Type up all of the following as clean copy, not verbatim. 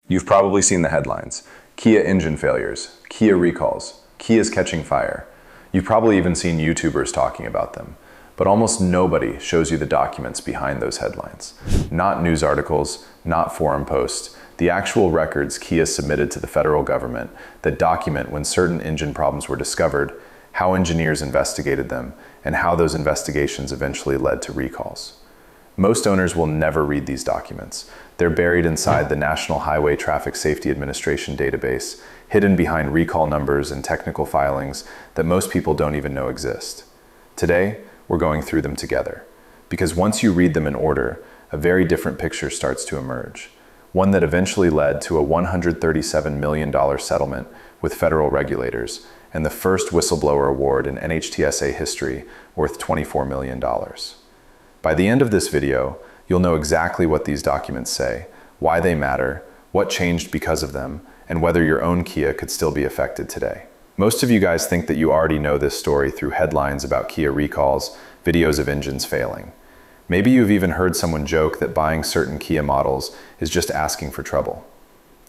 You've probably seen the headlines: Kia engine failures, Kia recalls, Kia's catching fire. You've probably even seen YouTubers talking about them. But almost nobody shows you the documents behind those headlines. Not news articles, not forum posts, the actual records Kia submitted to the federal government that document when certain engine problems were discovered, how engineers investigated them, and how those investigations eventually led to recalls. Most owners will never read these documents. They're buried inside the National Highway Traffic Safety Administration database, hidden behind recall numbers and technical filings that most people don't even know exist. Today, we're going through them together, because once you read them in order, a very different picture starts to emerge. One that eventually led to a $137 million settlement with federal regulators and the first whistleblower award in NHTSA history worth $24 million. By the end of this video, you'll know exactly what these documents say, why they matter, what changed because of them, and whether your own Kia could still be affected today. Most of you guys think that you already know this story through headlines about Kia recalls, videos of engines failing. Maybe you've even heard someone joke that buying certain Kia models is just asking for trouble.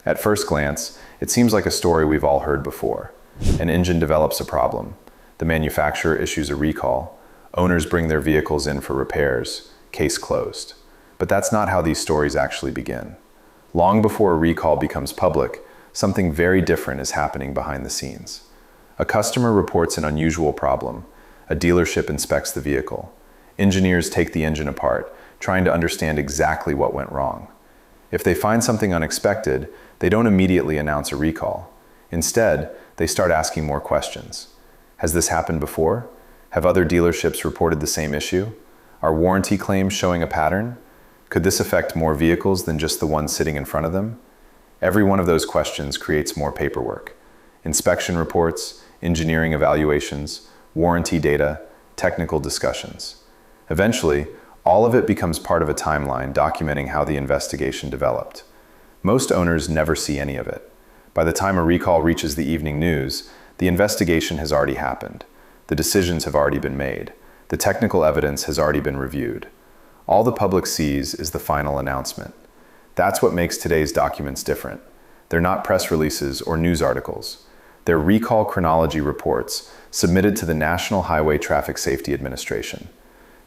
At first glance, it seems like a story we've all heard before. An engine develops a problem, the manufacturer issues a recall, owners bring their vehicles in for repairs, case closed. But that's not how these stories actually begin. Long before a recall becomes public, something very different is happening behind the scenes. A customer reports an unusual problem. A dealership inspects the vehicle. Engineers take the engine apart, trying to understand exactly what went wrong. If they find something unexpected, they don't immediately announce a recall. Instead, they start asking more questions. Has this happened before? Have other dealerships reported the same issue? Are warranty claims showing a pattern? Could this affect more vehicles than just the one sitting in front of them? Every one of those questions creates more paperwork. Inspection reports, engineering evaluations, warranty data, technical discussions. Eventually, all of it becomes part of a timeline documenting how the investigation developed. Most owners never see any of it. By the time a recall reaches the evening news, the investigation has already happened. The decisions have already been made. The technical evidence has already been reviewed. All the public sees is the final announcement. That's what makes today's documents different. They're not press releases or news articles. They're recall chronology reports submitted to the National Highway Traffic Safety Administration.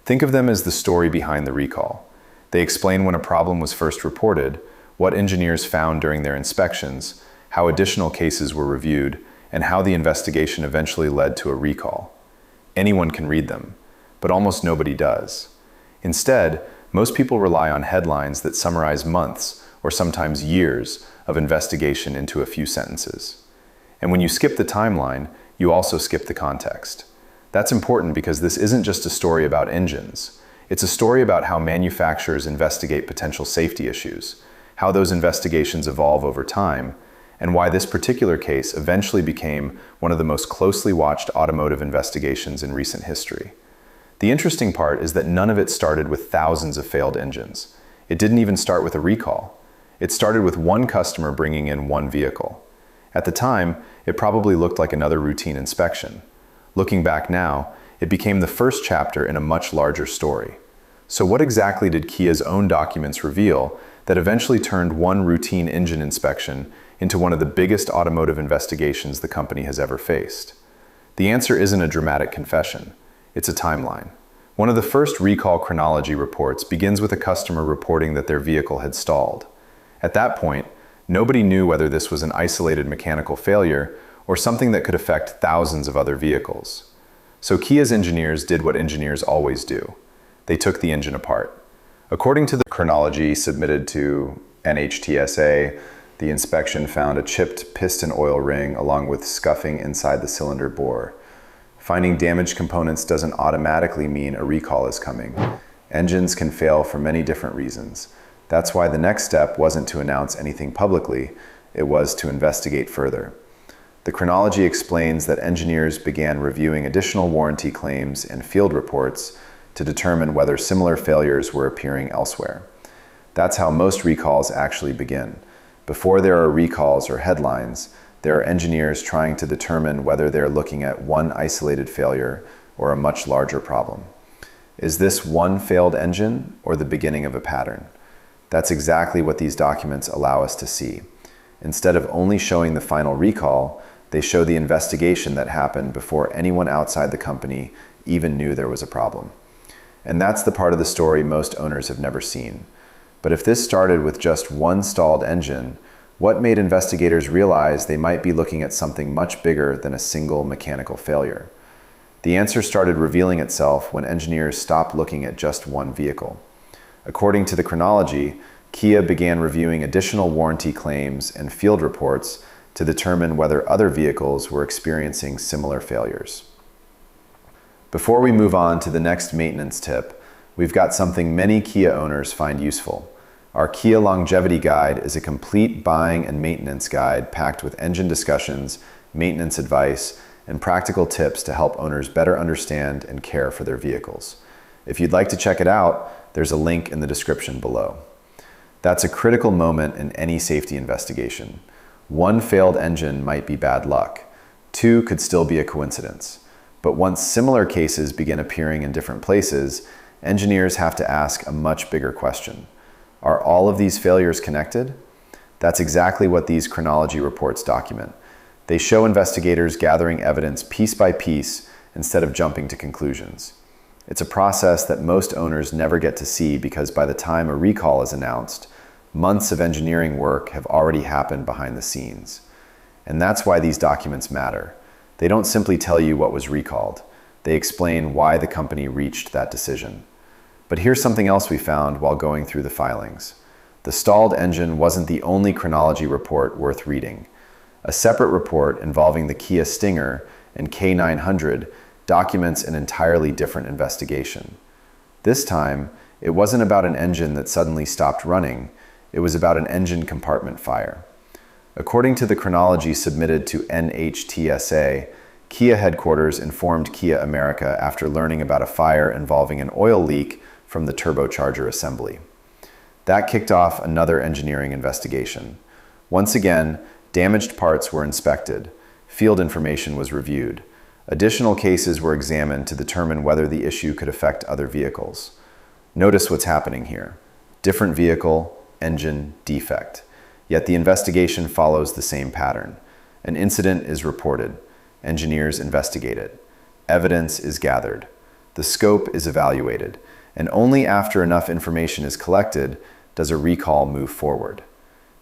Think of them as the story behind the recall. They explain when a problem was first reported, what engineers found during their inspections, how additional cases were reviewed, and how the investigation eventually led to a recall. Anyone can read them, but almost nobody does. Instead, most people rely on headlines that summarize months, or sometimes years, of investigation into a few sentences. And when you skip the timeline, you also skip the context. That's important because this isn't just a story about engines. It's a story about how manufacturers investigate potential safety issues, how those investigations evolve over time, and why this particular case eventually became one of the most closely watched automotive investigations in recent history. The interesting part is that none of it started with thousands of failed engines. It didn't even start with a recall. It started with one customer bringing in one vehicle. At the time, it probably looked like another routine inspection. Looking back now, it became the first chapter in a much larger story. So what exactly did Kia's own documents reveal that eventually turned one routine engine inspection into one of the biggest automotive investigations the company has ever faced? The answer isn't a dramatic confession. It's a timeline. One of the first recall chronology reports begins with a customer reporting that their vehicle had stalled. At that point, nobody knew whether this was an isolated mechanical failure or something that could affect thousands of other vehicles. So Kia's engineers did what engineers always do. They took the engine apart. According to the chronology submitted to NHTSA, the inspection found a chipped piston oil ring along with scuffing inside the cylinder bore. Finding damaged components doesn't automatically mean a recall is coming. Engines can fail for many different reasons. That's why the next step wasn't to announce anything publicly, it was to investigate further. The chronology explains that engineers began reviewing additional warranty claims and field reports to determine whether similar failures were appearing elsewhere. That's how most recalls actually begin. Before there are recalls or headlines, there are engineers trying to determine whether they're looking at one isolated failure or a much larger problem. Is this one failed engine or the beginning of a pattern? That's exactly what these documents allow us to see. Instead of only showing the final recall, they show the investigation that happened before anyone outside the company even knew there was a problem. And that's the part of the story most owners have never seen. But if this started with just one stalled engine, what made investigators realize they might be looking at something much bigger than a single mechanical failure? The answer started revealing itself when engineers stopped looking at just one vehicle. According to the chronology, Kia began reviewing additional warranty claims and field reports to determine whether other vehicles were experiencing similar failures. Before we move on to the next maintenance tip, we've got something many Kia owners find useful. Our Kia Longevity Guide is a complete buying and maintenance guide packed with engine discussions, maintenance advice, and practical tips to help owners better understand and care for their vehicles. If you'd like to check it out, there's a link in the description below. That's a critical moment in any safety investigation. One failed engine might be bad luck. Two could still be a coincidence. But once similar cases begin appearing in different places, engineers have to ask a much bigger question. Are all of these failures connected? That's exactly what these chronology reports document. They show investigators gathering evidence piece by piece instead of jumping to conclusions. It's a process that most owners never get to see because by the time a recall is announced, months of engineering work have already happened behind the scenes. And that's why these documents matter. They don't simply tell you what was recalled. They explain why the company reached that decision. But here's something else we found while going through the filings. The stalled engine wasn't the only chronology report worth reading. A separate report involving the Kia Stinger and K900 documents an entirely different investigation. This time, it wasn't about an engine that suddenly stopped running. It was about an engine compartment fire. According to the chronology submitted to NHTSA, Kia headquarters informed Kia America after learning about a fire involving an oil leak from the turbocharger assembly. That kicked off another engineering investigation. Once again, damaged parts were inspected. Field information was reviewed. Additional cases were examined to determine whether the issue could affect other vehicles. Notice what's happening here. Different vehicle, engine, defect. Yet the investigation follows the same pattern. An incident is reported. Engineers investigate it. Evidence is gathered. The scope is evaluated. And only after enough information is collected does a recall move forward.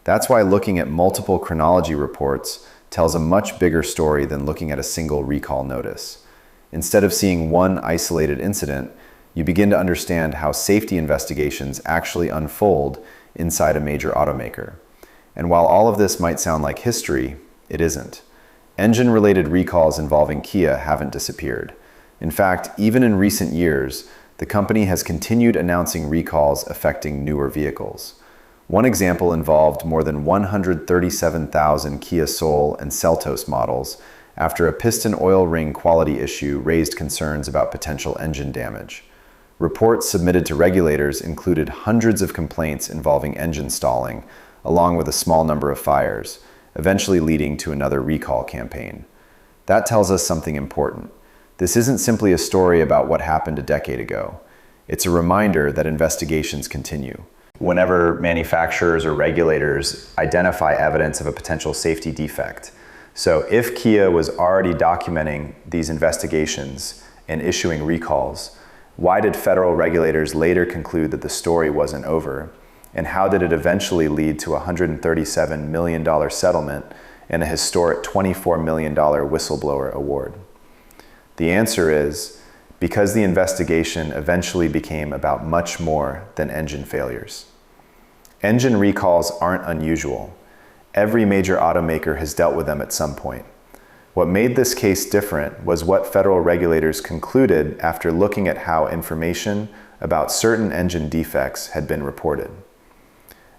That's why looking at multiple chronology reports tells a much bigger story than looking at a single recall notice. Instead of seeing one isolated incident, you begin to understand how safety investigations actually unfold inside a major automaker. And while all of this might sound like history, it isn't. Engine-related recalls involving Kia haven't disappeared. In fact, even in recent years, the company has continued announcing recalls affecting newer vehicles. One example involved more than 137,000 Kia Soul and Seltos models after a piston oil ring quality issue raised concerns about potential engine damage. Reports submitted to regulators included hundreds of complaints involving engine stalling, along with a small number of fires, eventually leading to another recall campaign. That tells us something important. This isn't simply a story about what happened a decade ago. It's a reminder that investigations continue. Whenever manufacturers or regulators identify evidence of a potential safety defect. So if Kia was already documenting these investigations and issuing recalls, why did federal regulators later conclude that the story wasn't over? And how did it eventually lead to a $137 million settlement and a historic $24 million whistleblower award? The answer is because the investigation eventually became about much more than engine failures. Engine recalls aren't unusual. Every major automaker has dealt with them at some point. What made this case different was what federal regulators concluded after looking at how information about certain engine defects had been reported.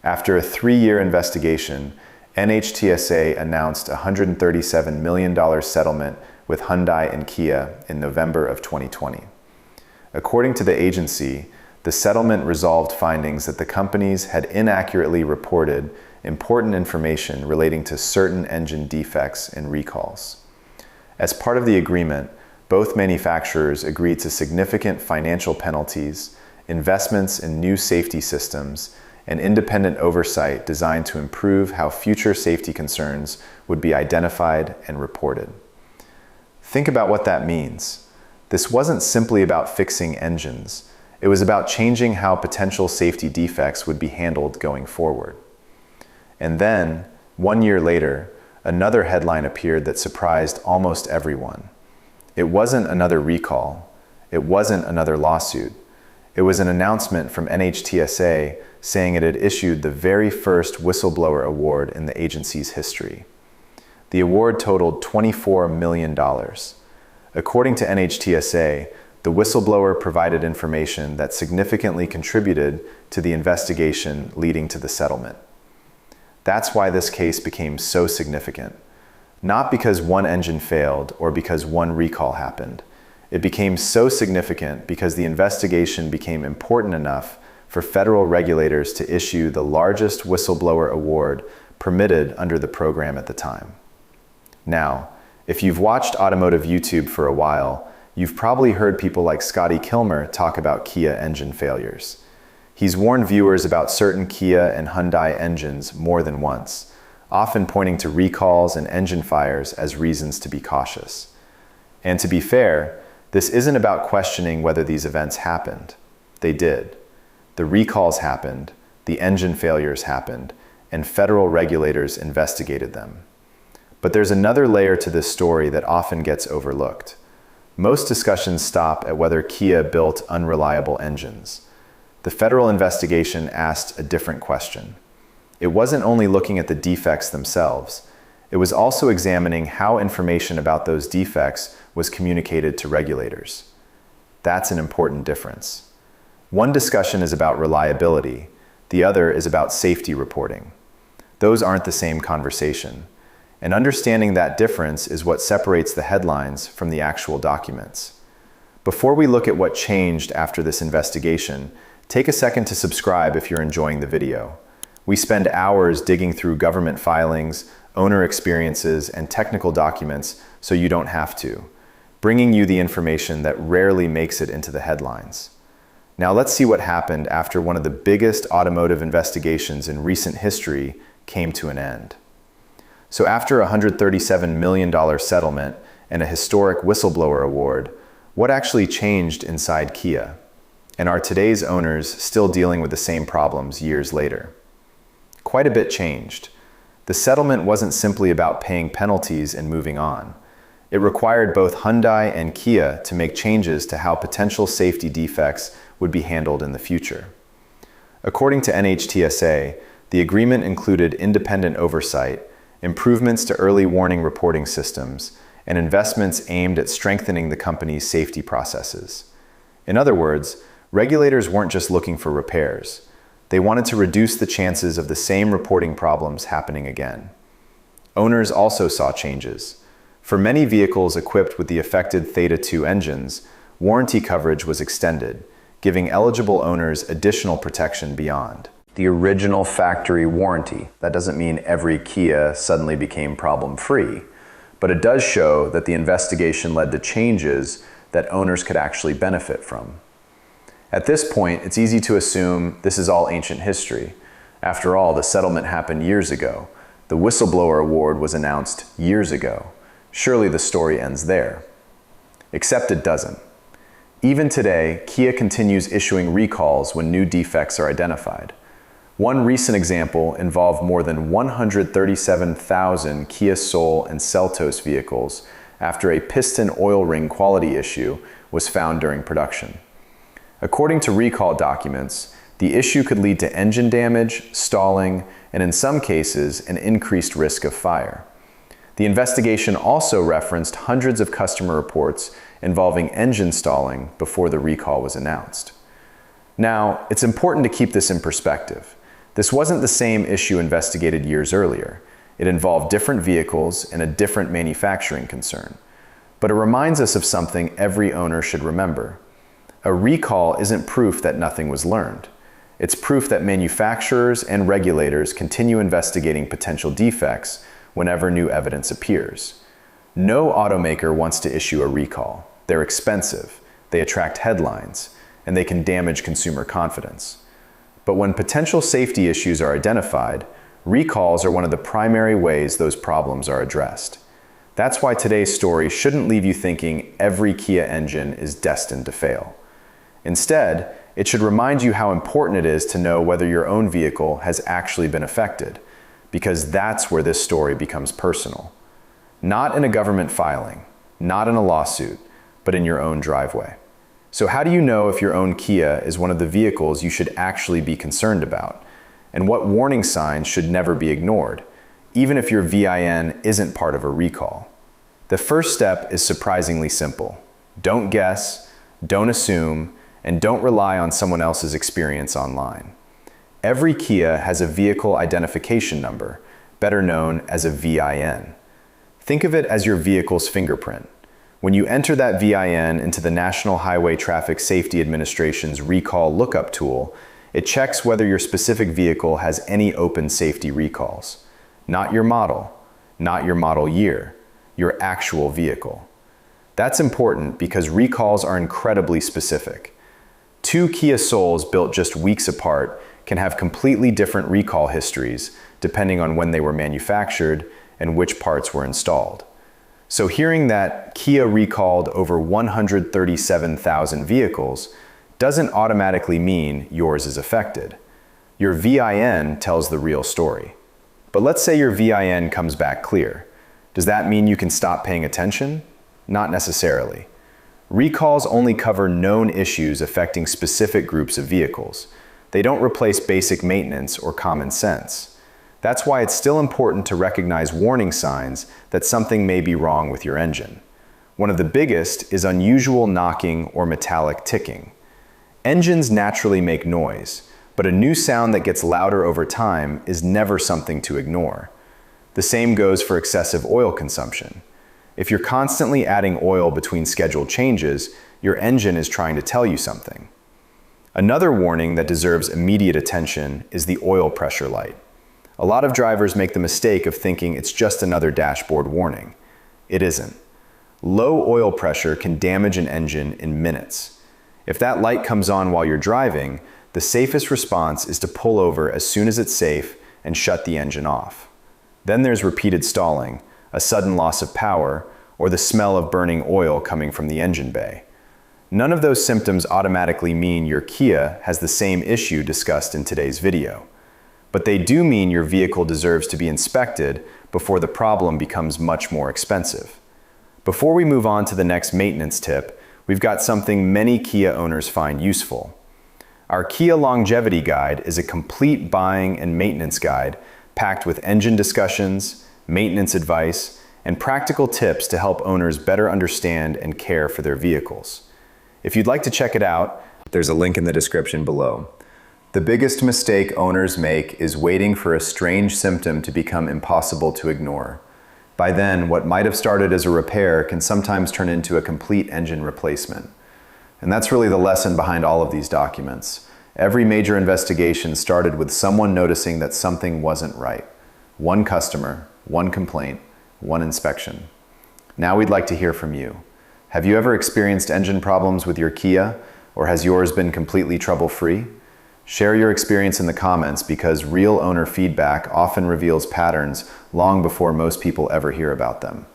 After a 3-year investigation, NHTSA announced a $137 million settlement with Hyundai and Kia in November of 2020. According to the agency, the settlement resolved findings that the companies had inaccurately reported important information relating to certain engine defects and recalls. As part of the agreement, both manufacturers agreed to significant financial penalties, investments in new safety systems, and independent oversight designed to improve how future safety concerns would be identified and reported. Think about what that means. This wasn't simply about fixing engines. It was about changing how potential safety defects would be handled going forward. And then, 1 year later, another headline appeared that surprised almost everyone. It wasn't another recall. It wasn't another lawsuit. It was an announcement from NHTSA saying it had issued the very first whistleblower award in the agency's history. The award totaled $24 million. According to NHTSA, the whistleblower provided information that significantly contributed to the investigation leading to the settlement. That's why this case became so significant. Not because one engine failed or because one recall happened. It became so significant because the investigation became important enough for federal regulators to issue the largest whistleblower award permitted under the program at the time. Now, if you've watched automotive YouTube for a while, you've probably heard people like Scotty Kilmer talk about Kia engine failures. He's warned viewers about certain Kia and Hyundai engines more than once, often pointing to recalls and engine fires as reasons to be cautious. And to be fair, this isn't about questioning whether these events happened. They did. The recalls happened, the engine failures happened, and federal regulators investigated them. But there's another layer to this story that often gets overlooked. Most discussions stop at whether Kia built unreliable engines. The federal investigation asked a different question. It wasn't only looking at the defects themselves. It was also examining how information about those defects was communicated to regulators. That's an important difference. One discussion is about reliability. The other is about safety reporting. Those aren't the same conversation. And understanding that difference is what separates the headlines from the actual documents. Before we look at what changed after this investigation, take a second to subscribe if you're enjoying the video. We spend hours digging through government filings, owner experiences, and technical documents so you don't have to, bringing you the information that rarely makes it into the headlines. Now let's see what happened after one of the biggest automotive investigations in recent history came to an end. So after a $137 million settlement and a historic whistleblower award, what actually changed inside Kia? And are today's owners still dealing with the same problems years later? Quite a bit changed. The settlement wasn't simply about paying penalties and moving on. It required both Hyundai and Kia to make changes to how potential safety defects would be handled in the future. According to NHTSA, the agreement included independent oversight, improvements to early warning reporting systems, and investments aimed at strengthening the company's safety processes. In other words, regulators weren't just looking for repairs. They wanted to reduce the chances of the same reporting problems happening again. Owners also saw changes. For many vehicles equipped with the affected Theta 2 engines, warranty coverage was extended, giving eligible owners additional protection beyond the original factory warranty. That doesn't mean every Kia suddenly became problem-free, but it does show that the investigation led to changes that owners could actually benefit from. At this point, it's easy to assume this is all ancient history. After all, the settlement happened years ago. The whistleblower award was announced years ago. Surely the story ends there. Except it doesn't. Even today, Kia continues issuing recalls when new defects are identified. One recent example involved more than 137,000 Kia Soul and Seltos vehicles after a piston oil ring quality issue was found during production. According to recall documents, the issue could lead to engine damage, stalling, and in some cases, an increased risk of fire. The investigation also referenced hundreds of customer reports involving engine stalling before the recall was announced. Now, it's important to keep this in perspective. This wasn't the same issue investigated years earlier. It involved different vehicles and a different manufacturing concern. But it reminds us of something every owner should remember. A recall isn't proof that nothing was learned. It's proof that manufacturers and regulators continue investigating potential defects whenever new evidence appears. No automaker wants to issue a recall. They're expensive, they attract headlines, and they can damage consumer confidence. But when potential safety issues are identified, recalls are one of the primary ways those problems are addressed. That's why today's story shouldn't leave you thinking every Kia engine is destined to fail. Instead, it should remind you how important it is to know whether your own vehicle has actually been affected, because that's where this story becomes personal. Not in a government filing, not in a lawsuit, but in your own driveway. So how do you know if your own Kia is one of the vehicles you should actually be concerned about? And what warning signs should never be ignored, even if your VIN isn't part of a recall? The first step is surprisingly simple. Don't guess, don't assume, and don't rely on someone else's experience online. Every Kia has a vehicle identification number, better known as a VIN. Think of it as your vehicle's fingerprint. When you enter that VIN into the National Highway Traffic Safety Administration's recall lookup tool, it checks whether your specific vehicle has any open safety recalls. Not your model, not your model year, your actual vehicle. That's important because recalls are incredibly specific. Two Kia Souls built just weeks apart can have completely different recall histories depending on when they were manufactured and which parts were installed. So hearing that Kia recalled over 137,000 vehicles doesn't automatically mean yours is affected. Your VIN tells the real story. But let's say your VIN comes back clear. Does that mean you can stop paying attention? Not necessarily. Recalls only cover known issues affecting specific groups of vehicles. They don't replace basic maintenance or common sense. That's why it's still important to recognize warning signs that something may be wrong with your engine. One of the biggest is unusual knocking or metallic ticking. Engines naturally make noise, but a new sound that gets louder over time is never something to ignore. The same goes for excessive oil consumption. If you're constantly adding oil between scheduled changes, your engine is trying to tell you something. Another warning that deserves immediate attention is the oil pressure light. A lot of drivers make the mistake of thinking it's just another dashboard warning. It isn't. Low oil pressure can damage an engine in minutes. If that light comes on while you're driving, the safest response is to pull over as soon as it's safe and shut the engine off. Then there's repeated stalling, a sudden loss of power, or the smell of burning oil coming from the engine bay. None of those symptoms automatically mean your Kia has the same issue discussed in today's video. But they do mean your vehicle deserves to be inspected before the problem becomes much more expensive. Before we move on to the next maintenance tip, we've got something many Kia owners find useful. Our Kia Longevity Guide is a complete buying and maintenance guide packed with engine discussions, maintenance advice, and practical tips to help owners better understand and care for their vehicles. If you'd like to check it out, there's a link in the description below. The biggest mistake owners make is waiting for a strange symptom to become impossible to ignore. By then, what might have started as a repair can sometimes turn into a complete engine replacement. And that's really the lesson behind all of these documents. Every major investigation started with someone noticing that something wasn't right. One customer, one complaint, one inspection. Now we'd like to hear from you. Have you ever experienced engine problems with your Kia, or has yours been completely trouble-free? Share your experience in the comments because real owner feedback often reveals patterns long before most people ever hear about them.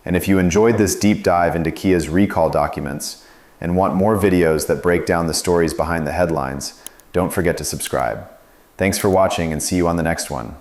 And if you enjoyed this deep dive into Kia's recall documents and want more videos that break down the stories behind the headlines, don't forget to subscribe. Thanks for watching and see you on the next one.